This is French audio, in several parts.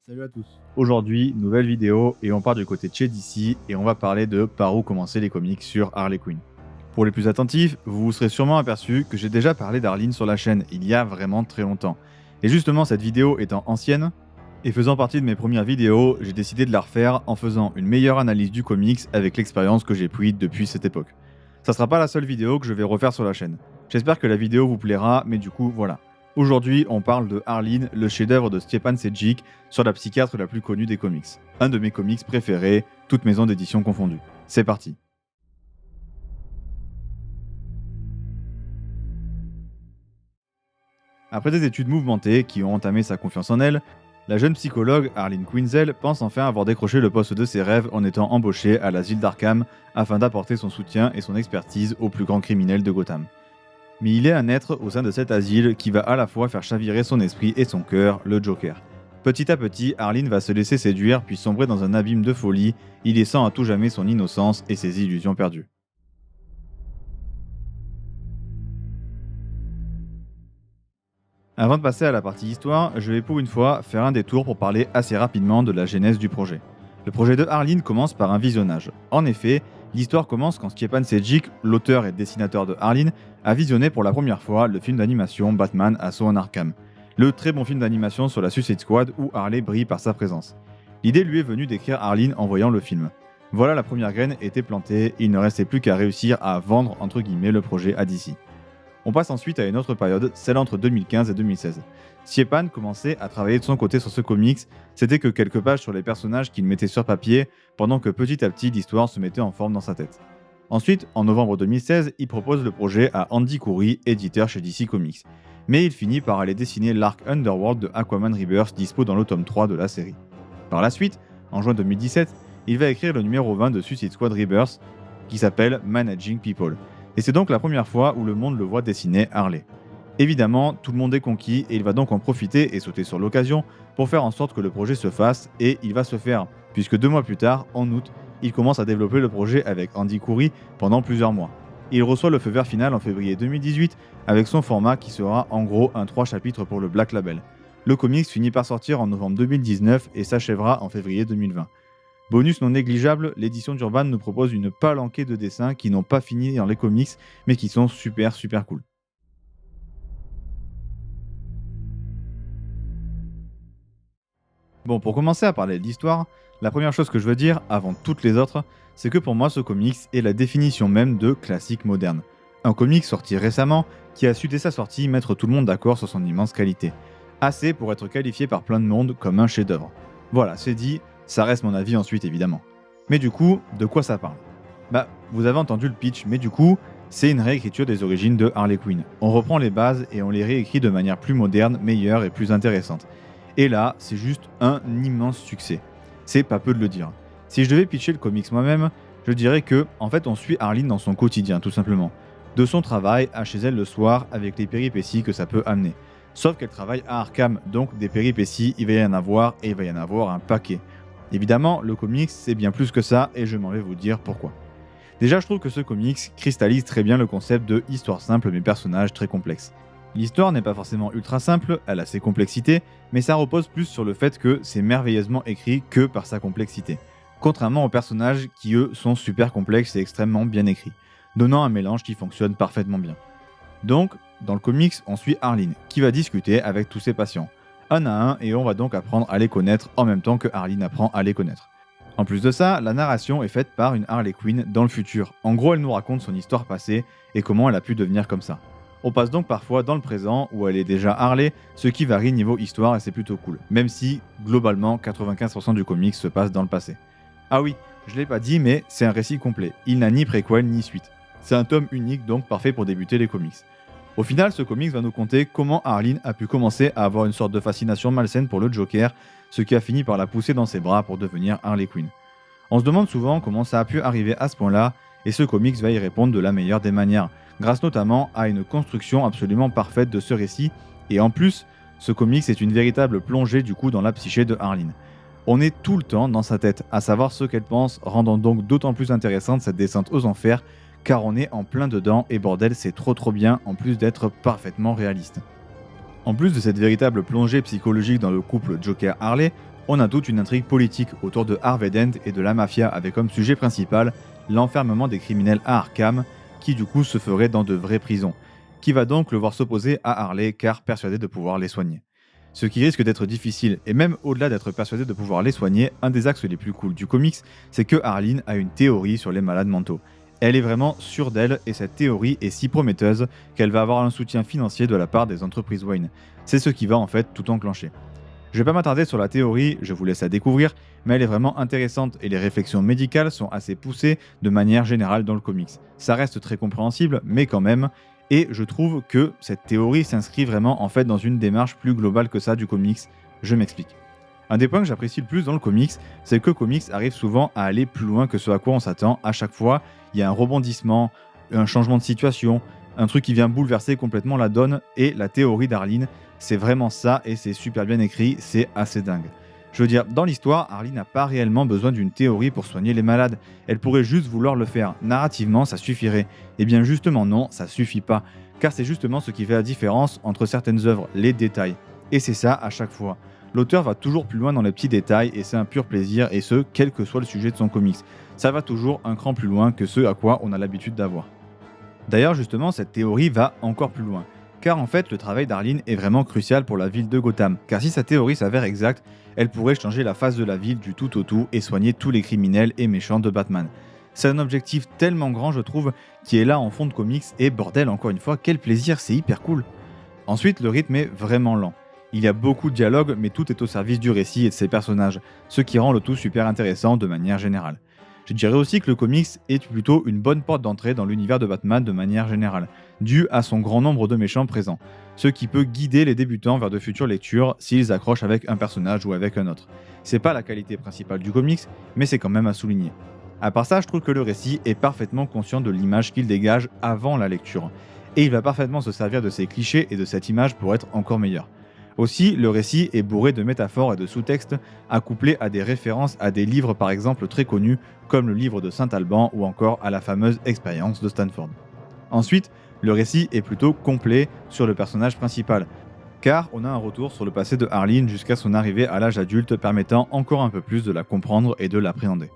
Salut à tous. Aujourd'hui, nouvelle vidéo et on part du côté de chez DC et on va parler de par où commencer les comics sur Harley Quinn. Pour les plus attentifs, vous vous serez sûrement aperçu que j'ai déjà parlé d'Arline sur la chaîne il y a vraiment très longtemps. Et justement, cette vidéo étant ancienne et faisant partie de mes premières vidéos, j'ai décidé de la refaire en faisant une meilleure analyse du comics avec l'expérience que j'ai prise depuis cette époque. Ça sera pas la seule vidéo que je vais refaire sur la chaîne. J'espère que la vidéo vous plaira, mais du coup, voilà. Aujourd'hui, on parle de Arline, le chef-d'œuvre de Stjepan Sejic sur la psychiatre la plus connue des comics. Un de mes comics préférés, toutes maisons d'édition confondues. C'est parti. Après des études mouvementées qui ont entamé sa confiance en elle, la jeune psychologue Arline Quinzel pense enfin avoir décroché le poste de ses rêves en étant embauchée à l'asile d'Arkham afin d'apporter son soutien et son expertise aux plus grands criminels de Gotham. Mais il est un être au sein de cet asile qui va à la fois faire chavirer son esprit et son cœur, le Joker. Petit à petit, Arline va se laisser séduire puis sombrer dans un abîme de folie, y laissant à tout jamais son innocence et ses illusions perdues. Avant de passer à la partie histoire, je vais pour une fois faire un détour pour parler assez rapidement de la genèse du projet. Le projet de Arline commence par un visionnage. En effet, l'histoire commence quand Stjepan Sejic, l'auteur et dessinateur de Arline, a visionné pour la première fois le film d'animation Batman Assaut en Arkham. Le très bon film d'animation sur la Suicide Squad où Harley brille par sa présence. L'idée lui est venue d'écrire Arline en voyant le film. Voilà, la première graine était plantée, il ne restait plus qu'à réussir à vendre entre guillemets le projet à DC. On passe ensuite à une autre période, celle entre 2015 et 2016. Stjepan commençait à travailler de son côté sur ce comics, c'était que quelques pages sur les personnages qu'il mettait sur papier, pendant que petit à petit l'histoire se mettait en forme dans sa tête. Ensuite, en novembre 2016, il propose le projet à Andy Coury, éditeur chez DC Comics. Mais il finit par aller dessiner l'arc Underworld de Aquaman Rebirth dispo dans le tome 3 de la série. Par la suite, en juin 2017, il va écrire le numéro 20 de Suicide Squad Rebirth, qui s'appelle Managing People. Et c'est donc la première fois où le monde le voit dessiner Harley. Évidemment, tout le monde est conquis et il va donc en profiter et sauter sur l'occasion pour faire en sorte que le projet se fasse, et il va se faire, puisque 2 mois plus tard, en août, il commence à développer le projet avec Andy Coury pendant plusieurs mois. Il reçoit le feu vert final en février 2018 avec son format qui sera en gros un 3 chapitres pour le Black Label. Le comics finit par sortir en novembre 2019 et s'achèvera en février 2020. Bonus non négligeable, l'édition d'Urban nous propose une palanquée de dessins qui n'ont pas fini dans les comics, mais qui sont super cool. Bon, pour commencer à parler de l'histoire, la première chose que je veux dire, avant toutes les autres, c'est que pour moi ce comics est la définition même de classique moderne. Un comics sorti récemment, qui a su dès sa sortie mettre tout le monde d'accord sur son immense qualité. Assez pour être qualifié par plein de monde comme un chef-d'œuvre. Voilà, c'est dit. Ça reste mon avis ensuite évidemment. Mais du coup, de quoi ça parle? Bah, vous avez entendu le pitch, mais du coup, c'est une réécriture des origines de Harley Quinn. On reprend les bases et on les réécrit de manière plus moderne, meilleure et plus intéressante. Et là, c'est juste un immense succès. C'est pas peu de le dire. Si je devais pitcher le comics moi-même, je dirais que, en fait, on suit Arline dans son quotidien, tout simplement. De son travail à chez elle le soir, avec les péripéties que ça peut amener. Sauf qu'elle travaille à Arkham, donc des péripéties, il va y en avoir, et il va y en avoir un paquet. Évidemment, le comics, c'est bien plus que ça, et je m'en vais vous dire pourquoi. Déjà, je trouve que ce comics cristallise très bien le concept de histoire simple mais personnages très complexes. L'histoire n'est pas forcément ultra simple, elle a ses complexités, mais ça repose plus sur le fait que c'est merveilleusement écrit que par sa complexité. Contrairement aux personnages qui, eux, sont super complexes et extrêmement bien écrits, donnant un mélange qui fonctionne parfaitement bien. Donc, dans le comics, on suit Arline, qui va discuter avec tous ses patients. Un à un, et on va donc apprendre à les connaître en même temps que Arline apprend à les connaître. En plus de ça, la narration est faite par une Harley Quinn dans le futur. En gros, elle nous raconte son histoire passée et comment elle a pu devenir comme ça. On passe donc parfois dans le présent où elle est déjà Harley, ce qui varie niveau histoire et c'est plutôt cool, même si globalement 95% du comics se passe dans le passé. Ah oui, je l'ai pas dit, mais c'est un récit complet. Il n'a ni préquel ni suite. C'est un tome unique, donc parfait pour débuter les comics. Au final, ce comics va nous conter comment Arline a pu commencer à avoir une sorte de fascination malsaine pour le Joker, ce qui a fini par la pousser dans ses bras pour devenir Harley Quinn. On se demande souvent comment ça a pu arriver à ce point-là, et ce comics va y répondre de la meilleure des manières, grâce notamment à une construction absolument parfaite de ce récit, et en plus, ce comics est une véritable plongée du coup dans la psyché de Arline. On est tout le temps dans sa tête, à savoir ce qu'elle pense, rendant donc d'autant plus intéressante cette descente aux enfers, car on est en plein dedans et bordel c'est trop bien en plus d'être parfaitement réaliste. En plus de cette véritable plongée psychologique dans le couple Joker-Harley, on a toute une intrigue politique autour de Harvey Dent et de la mafia avec comme sujet principal l'enfermement des criminels à Arkham, qui du coup se ferait dans de vraies prisons, qui va donc le voir s'opposer à Harley car persuadé de pouvoir les soigner. Ce qui risque d'être difficile, et même au-delà d'être persuadé de pouvoir les soigner, un des axes les plus cool du comics, c'est que Arline a une théorie sur les malades mentaux. Elle est vraiment sûre d'elle, et cette théorie est si prometteuse qu'elle va avoir un soutien financier de la part des entreprises Wayne. C'est ce qui va en fait tout enclencher. Je vais pas m'attarder sur la théorie, je vous laisse la découvrir, mais elle est vraiment intéressante et les réflexions médicales sont assez poussées de manière générale dans le comics. Ça reste très compréhensible, mais quand même, et je trouve que cette théorie s'inscrit vraiment en fait dans une démarche plus globale que ça du comics. Je m'explique. Un des points que j'apprécie le plus dans le comics, c'est que le comics arrive souvent à aller plus loin que ce à quoi on s'attend. À chaque fois, il y a un rebondissement, un changement de situation, un truc qui vient bouleverser complètement la donne, et la théorie d'Arline, c'est vraiment ça, et c'est super bien écrit, c'est assez dingue. Je veux dire, dans l'histoire, Arline n'a pas réellement besoin d'une théorie pour soigner les malades, elle pourrait juste vouloir le faire, narrativement ça suffirait. Et bien justement non, ça suffit pas, car c'est justement ce qui fait la différence entre certaines œuvres, les détails. Et c'est ça à chaque fois. L'auteur va toujours plus loin dans les petits détails, et c'est un pur plaisir, et ce, quel que soit le sujet de son comics. Ça va toujours un cran plus loin que ce à quoi on a l'habitude d'avoir. D'ailleurs, justement, cette théorie va encore plus loin. Car en fait, le travail d'Arline est vraiment crucial pour la ville de Gotham. Car si sa théorie s'avère exacte, elle pourrait changer la face de la ville du tout au tout et soigner tous les criminels et méchants de Batman. C'est un objectif tellement grand, je trouve, qui est là en fond de comics, et bordel, encore une fois, quel plaisir, c'est hyper cool. Ensuite, le rythme est vraiment lent. Il y a beaucoup de dialogues, mais tout est au service du récit et de ses personnages, ce qui rend le tout super intéressant de manière générale. Je dirais aussi que le comics est plutôt une bonne porte d'entrée dans l'univers de Batman de manière générale, dû à son grand nombre de méchants présents, ce qui peut guider les débutants vers de futures lectures s'ils accrochent avec un personnage ou avec un autre. C'est pas la qualité principale du comics, mais c'est quand même à souligner. À part ça, je trouve que le récit est parfaitement conscient de l'image qu'il dégage avant la lecture, et il va parfaitement se servir de ces clichés et de cette image pour être encore meilleur. Aussi, le récit est bourré de métaphores et de sous-textes, accouplés à des références à des livres par exemple très connus, comme le livre de Saint-Alban ou encore à la fameuse expérience de Stanford. Ensuite, le récit est plutôt complet sur le personnage principal, car on a un retour sur le passé de Arline jusqu'à son arrivée à l'âge adulte permettant encore un peu plus de la comprendre et de l'appréhender.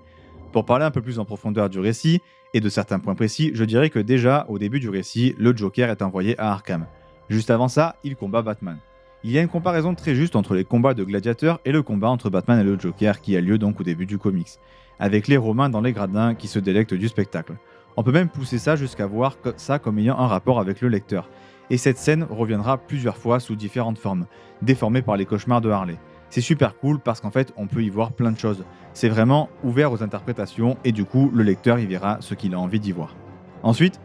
Pour parler un peu plus en profondeur du récit, et de certains points précis, je dirais que déjà, au début du récit, le Joker est envoyé à Arkham. Juste avant ça, il combat Batman. Il y a une comparaison très juste entre les combats de gladiateurs et le combat entre Batman et le Joker qui a lieu donc au début du comics, avec les Romains dans les gradins qui se délectent du spectacle. On peut même pousser ça jusqu'à voir ça comme ayant un rapport avec le lecteur. Et cette scène reviendra plusieurs fois sous différentes formes, déformée par les cauchemars de Harley. C'est super cool parce qu'en fait on peut y voir plein de choses. C'est vraiment ouvert aux interprétations et du coup le lecteur y verra ce qu'il a envie d'y voir. Ensuite,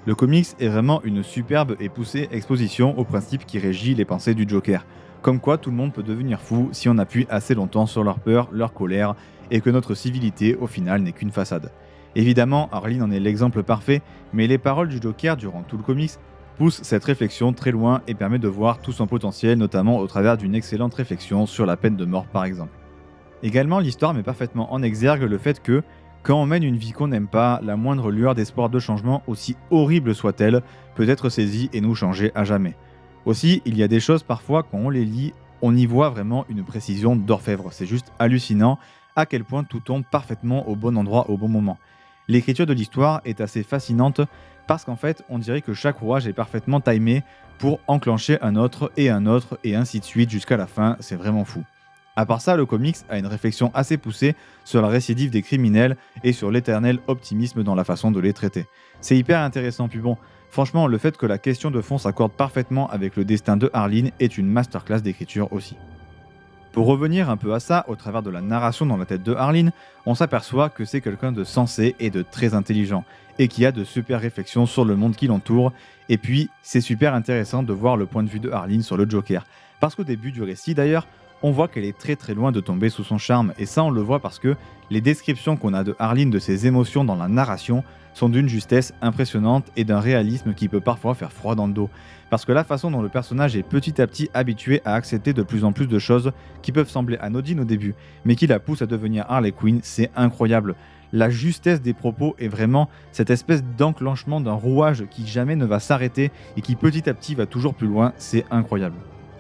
le comics est vraiment une superbe et poussée exposition au principe qui régit les pensées du Joker. Comme quoi tout le monde peut devenir fou si on appuie assez longtemps sur leur peur, leur colère, et que notre civilité au final n'est qu'une façade. Évidemment, Arline en est l'exemple parfait, mais les paroles du Joker durant tout le comics poussent cette réflexion très loin et permet de voir tout son potentiel, notamment au travers d'une excellente réflexion sur la peine de mort par exemple. Également, l'histoire met parfaitement en exergue le fait que, quand on mène une vie qu'on n'aime pas, la moindre lueur d'espoir de changement, aussi horrible soit-elle, peut être saisie et nous changer à jamais. Aussi, il y a des choses parfois, quand on les lit, on y voit vraiment une précision d'orfèvre. C'est juste hallucinant à quel point tout tombe parfaitement au bon endroit au bon moment. L'écriture de l'histoire est assez fascinante parce qu'en fait, on dirait que chaque rouage est parfaitement timé pour enclencher un autre et ainsi de suite jusqu'à la fin, c'est vraiment fou. À part ça, le comics a une réflexion assez poussée sur la récidive des criminels et sur l'éternel optimisme dans la façon de les traiter. C'est hyper intéressant, puis bon, franchement, le fait que la question de fond s'accorde parfaitement avec le destin de Arline est une masterclass d'écriture aussi. Pour revenir un peu à ça, au travers de la narration dans la tête de Arline, on s'aperçoit que c'est quelqu'un de sensé et de très intelligent, et qui a de super réflexions sur le monde qui l'entoure, et puis c'est super intéressant de voir le point de vue de Arline sur le Joker, parce qu'au début du récit d'ailleurs, on voit qu'elle est très très loin de tomber sous son charme, et ça on le voit parce que les descriptions qu'on a de Arline de ses émotions dans la narration sont d'une justesse impressionnante et d'un réalisme qui peut parfois faire froid dans le dos. Parce que la façon dont le personnage est petit à petit habitué à accepter de plus en plus de choses qui peuvent sembler anodines au début, mais qui la poussent à devenir Harley Quinn, c'est incroyable. La justesse des propos est vraiment cette espèce d'enclenchement d'un rouage qui jamais ne va s'arrêter et qui petit à petit va toujours plus loin, c'est incroyable.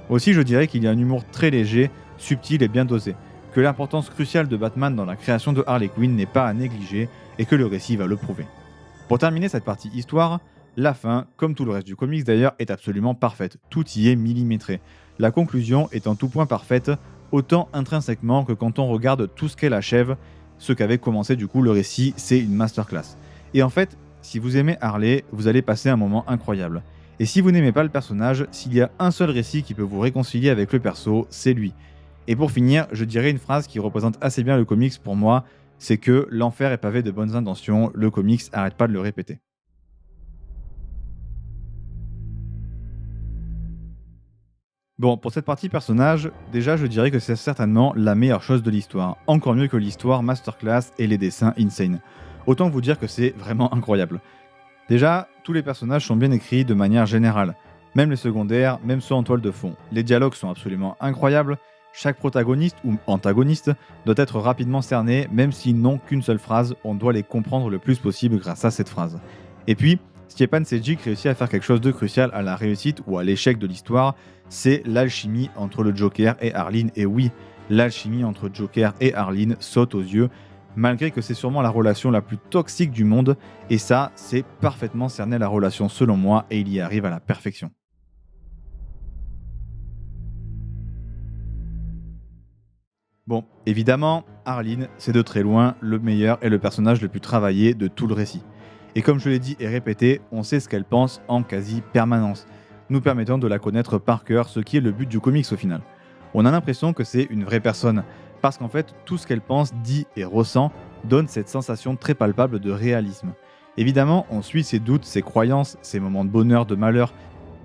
Aussi, je dirais qu'il y a un humour très léger, subtil et bien dosé, que l'importance cruciale de Batman dans la création de Harley Quinn n'est pas à négliger et que le récit va le prouver. Pour terminer cette partie histoire, la fin, comme tout le reste du comics d'ailleurs, est absolument parfaite. Tout y est millimétré. La conclusion est en tout point parfaite, autant intrinsèquement que quand on regarde tout ce qu'elle achève, ce qu'avait commencé du coup le récit, c'est une masterclass. Et en fait, si vous aimez Harley, vous allez passer un moment incroyable. Et si vous n'aimez pas le personnage, s'il y a un seul récit qui peut vous réconcilier avec le perso, c'est lui. Et pour finir, je dirais une phrase qui représente assez bien le comics pour moi, c'est que l'enfer est pavé de bonnes intentions, le comics arrête pas de le répéter. Bon, pour cette partie personnage, déjà je dirais que c'est certainement la meilleure chose de l'histoire. Encore mieux que l'histoire masterclass et les dessins insane. Autant vous dire que c'est vraiment incroyable. Déjà, tous les personnages sont bien écrits de manière générale. Même les secondaires, même ceux en toile de fond. Les dialogues sont absolument incroyables. Chaque protagoniste ou antagoniste doit être rapidement cerné, même s'ils n'ont qu'une seule phrase, on doit les comprendre le plus possible grâce à cette phrase. Et puis, Stjepan Sejic réussit à faire quelque chose de crucial à la réussite ou à l'échec de l'histoire, c'est l'alchimie entre le Joker et Arlene. Et oui, l'alchimie entre Joker et Arlene saute aux yeux, malgré que c'est sûrement la relation la plus toxique du monde, et ça, c'est parfaitement cerner la relation selon moi, et il y arrive à la perfection. Bon, évidemment, Arlene, c'est de très loin le meilleur et le personnage le plus travaillé de tout le récit. Et comme je l'ai dit et répété, on sait ce qu'elle pense en quasi-permanence, nous permettant de la connaître par cœur, ce qui est le but du comics au final. On a l'impression que c'est une vraie personne, parce qu'en fait, tout ce qu'elle pense, dit et ressent donne cette sensation très palpable de réalisme. Évidemment, on suit ses doutes, ses croyances, ses moments de bonheur, de malheur,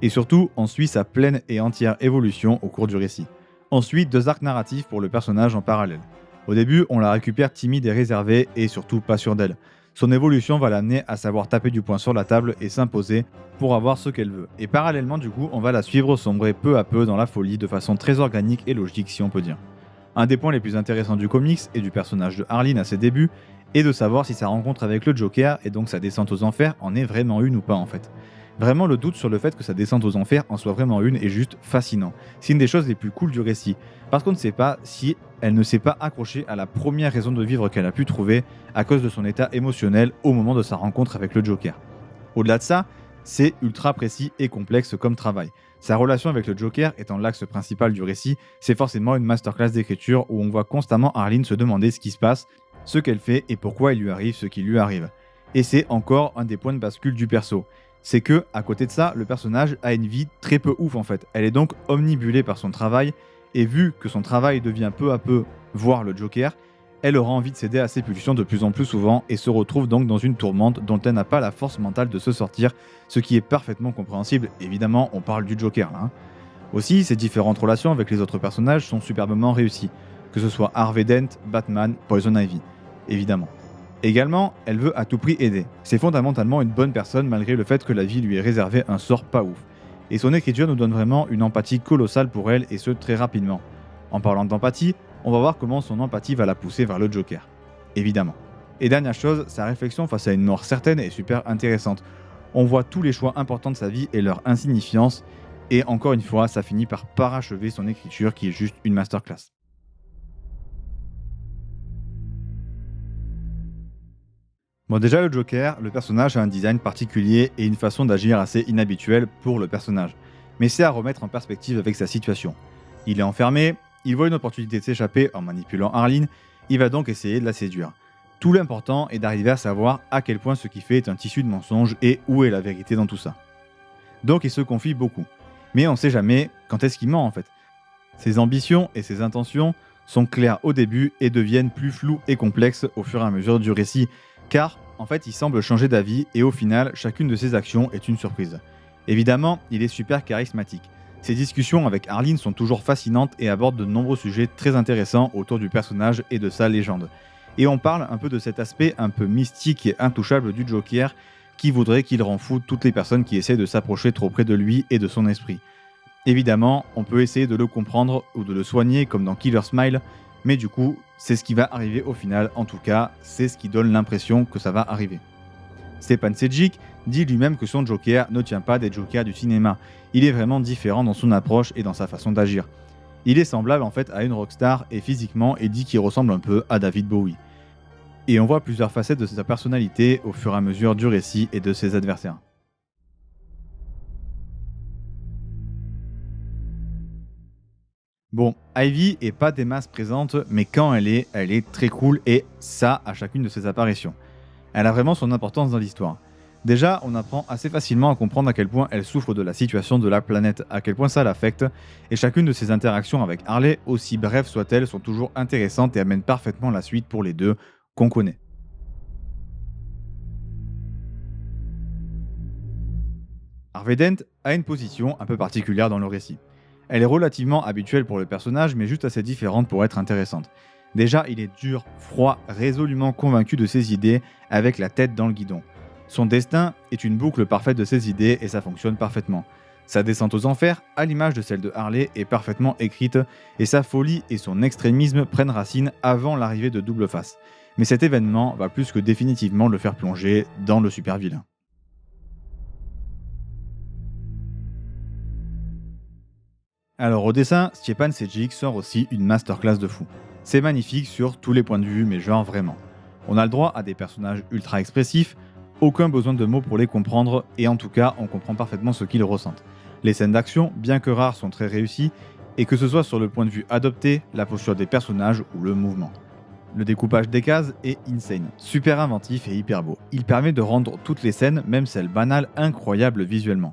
et surtout, on suit sa pleine et entière évolution au cours du récit. Ensuite, deux arcs narratifs pour le personnage en parallèle. Au début, on la récupère timide et réservée, et surtout pas sûre d'elle. Son évolution va l'amener à savoir taper du poing sur la table et s'imposer pour avoir ce qu'elle veut. Et parallèlement, du coup, on va la suivre sombrer peu à peu dans la folie de façon très organique et logique, si on peut dire. Un des points les plus intéressants du comics et du personnage de Arlene à ses débuts est de savoir si sa rencontre avec le Joker et donc sa descente aux enfers en est vraiment une ou pas en fait. Vraiment, le doute sur le fait que sa descente aux enfers en soit vraiment une est juste fascinant. C'est une des choses les plus cool du récit, parce qu'on ne sait pas si elle ne s'est pas accrochée à la première raison de vivre qu'elle a pu trouver à cause de son état émotionnel au moment de sa rencontre avec le Joker. Au-delà de ça, c'est ultra précis et complexe comme travail. Sa relation avec le Joker étant l'axe principal du récit, c'est forcément une masterclass d'écriture où on voit constamment Arlene se demander ce qui se passe, ce qu'elle fait et pourquoi il lui arrive ce qui lui arrive. Et c'est encore un des points de bascule du perso. C'est que, à côté de ça, le personnage a une vie très peu ouf en fait. Elle est donc omnibulée par son travail, et vu que son travail devient peu à peu voir le Joker, elle aura envie de céder à ses pulsions de plus en plus souvent et se retrouve donc dans une tourmente dont elle n'a pas la force mentale de se sortir, ce qui est parfaitement compréhensible. Évidemment, on parle du Joker là. Aussi, ses différentes relations avec les autres personnages sont superbement réussies, que ce soit Harvey Dent, Batman, Poison Ivy, évidemment. Également, elle veut à tout prix aider. C'est fondamentalement une bonne personne malgré le fait que la vie lui ait réservé un sort pas ouf. Et son écriture nous donne vraiment une empathie colossale pour elle et ce très rapidement. En parlant d'empathie, on va voir comment son empathie va la pousser vers le Joker. Évidemment. Et dernière chose, sa réflexion face à une mort certaine est super intéressante. On voit tous les choix importants de sa vie et leur insignifiance, et encore une fois, ça finit par parachever son écriture qui est juste une masterclass. Bon, déjà le Joker, le personnage a un design particulier et une façon d'agir assez inhabituelle pour le personnage. Mais c'est à remettre en perspective avec sa situation. Il est enfermé, il voit une opportunité de s'échapper en manipulant Arlene, il va donc essayer de la séduire. Tout l'important est d'arriver à savoir à quel point ce qu'il fait est un tissu de mensonges et où est la vérité dans tout ça. Donc il se confie beaucoup. Mais on ne sait jamais quand est-ce qu'il ment en fait. Ses ambitions et ses intentions sont claires au début et deviennent plus floues et complexes au fur et à mesure du récit, car en fait il semble changer d'avis et au final chacune de ses actions est une surprise. Évidemment, il est super charismatique. Ses discussions avec Arlene sont toujours fascinantes et abordent de nombreux sujets très intéressants autour du personnage et de sa légende. Et on parle un peu de cet aspect un peu mystique et intouchable du Joker qui voudrait qu'il rend fou toutes les personnes qui essaient de s'approcher trop près de lui et de son esprit. Évidemment, on peut essayer de le comprendre ou de le soigner comme dans Killer Smile, mais du coup, c'est ce qui va arriver au final, en tout cas, c'est ce qui donne l'impression que ça va arriver. Stjepan Sejic dit lui-même que son Joker ne tient pas des Jokers du cinéma, il est vraiment différent dans son approche et dans sa façon d'agir. Il est semblable en fait à une rockstar et physiquement il dit qu'il ressemble un peu à David Bowie. Et on voit plusieurs facettes de sa personnalité au fur et à mesure du récit et de ses adversaires. Bon, Ivy est pas des masses présentes, mais quand elle est très cool et ça à chacune de ses apparitions. Elle a vraiment son importance dans l'histoire. Déjà, on apprend assez facilement à comprendre à quel point elle souffre de la situation de la planète, à quel point ça l'affecte, et chacune de ses interactions avec Harley, aussi brèves soient-elles, sont toujours intéressantes et amènent parfaitement la suite pour les deux qu'on connaît. Harvey Dent a une position un peu particulière dans le récit. Elle est relativement habituelle pour le personnage, mais juste assez différente pour être intéressante. Déjà, il est dur, froid, résolument convaincu de ses idées, avec la tête dans le guidon. Son destin est une boucle parfaite de ses idées et ça fonctionne parfaitement. Sa descente aux enfers, à l'image de celle de Harley, est parfaitement écrite et sa folie et son extrémisme prennent racine avant l'arrivée de Double Face. Mais cet événement va plus que définitivement le faire plonger dans le super vilain. Alors au dessin, Stjepan Sejic sort aussi une masterclass de fou. C'est magnifique sur tous les points de vue, mais genre vraiment. On a le droit à des personnages ultra expressifs, aucun besoin de mots pour les comprendre, et en tout cas, on comprend parfaitement ce qu'ils ressentent. Les scènes d'action, bien que rares, sont très réussies, et que ce soit sur le point de vue adopté, la posture des personnages ou le mouvement. Le découpage des cases est insane, super inventif et hyper beau. Il permet de rendre toutes les scènes, même celles banales, incroyables visuellement.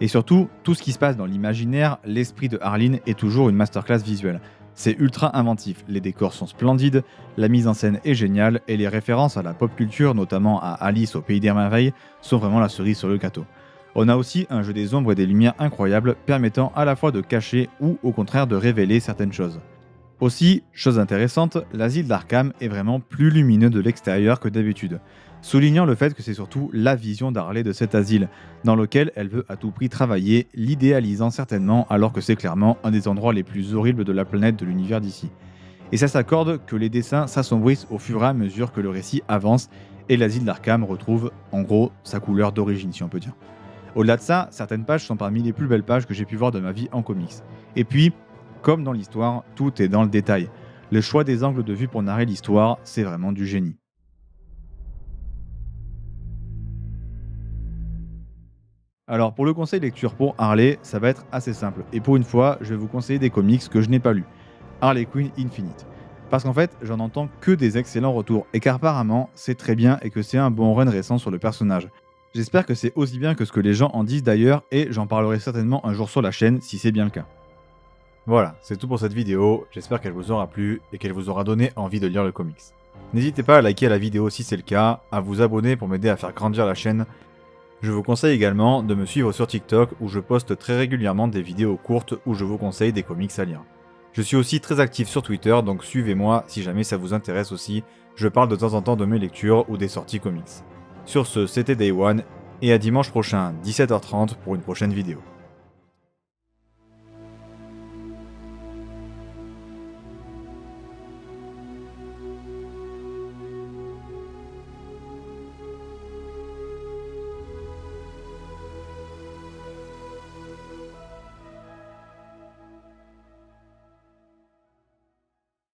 Et surtout, tout ce qui se passe dans l'imaginaire, l'esprit de Harleen est toujours une masterclass visuelle. C'est ultra inventif, les décors sont splendides, la mise en scène est géniale et les références à la pop culture, notamment à Alice au Pays des Merveilles, sont vraiment la cerise sur le gâteau. On a aussi un jeu des ombres et des lumières incroyable, permettant à la fois de cacher ou au contraire de révéler certaines choses. Aussi, chose intéressante, l'asile d'Arkham est vraiment plus lumineux de l'extérieur que d'habitude, soulignant le fait que c'est surtout la vision d'Harley de cet asile, dans lequel elle veut à tout prix travailler, l'idéalisant certainement alors que c'est clairement un des endroits les plus horribles de la planète de l'univers d'ici. Et ça s'accorde que les dessins s'assombrissent au fur et à mesure que le récit avance et l'asile d'Arkham retrouve, en gros, sa couleur d'origine si on peut dire. Au-delà de ça, certaines pages sont parmi les plus belles pages que j'ai pu voir de ma vie en comics. Et puis, comme dans l'histoire, tout est dans le détail. Le choix des angles de vue pour narrer l'histoire, c'est vraiment du génie. Alors pour le conseil lecture pour Harley, ça va être assez simple. Et pour une fois, je vais vous conseiller des comics que je n'ai pas lus. Harley Quinn Infinite. Parce qu'en fait, j'en entends que des excellents retours et qu'apparemment, c'est très bien et que c'est un bon run récent sur le personnage. J'espère que c'est aussi bien que ce que les gens en disent d'ailleurs et j'en parlerai certainement un jour sur la chaîne si c'est bien le cas. Voilà, c'est tout pour cette vidéo, j'espère qu'elle vous aura plu et qu'elle vous aura donné envie de lire le comics. N'hésitez pas à liker la vidéo si c'est le cas, à vous abonner pour m'aider à faire grandir la chaîne. Je vous conseille également de me suivre sur TikTok où je poste très régulièrement des vidéos courtes où je vous conseille des comics à lire. Je suis aussi très actif sur Twitter, donc suivez-moi si jamais ça vous intéresse aussi, je parle de temps en temps de mes lectures ou des sorties comics. Sur ce, c'était Day One, et à dimanche prochain, 17h30 pour une prochaine vidéo.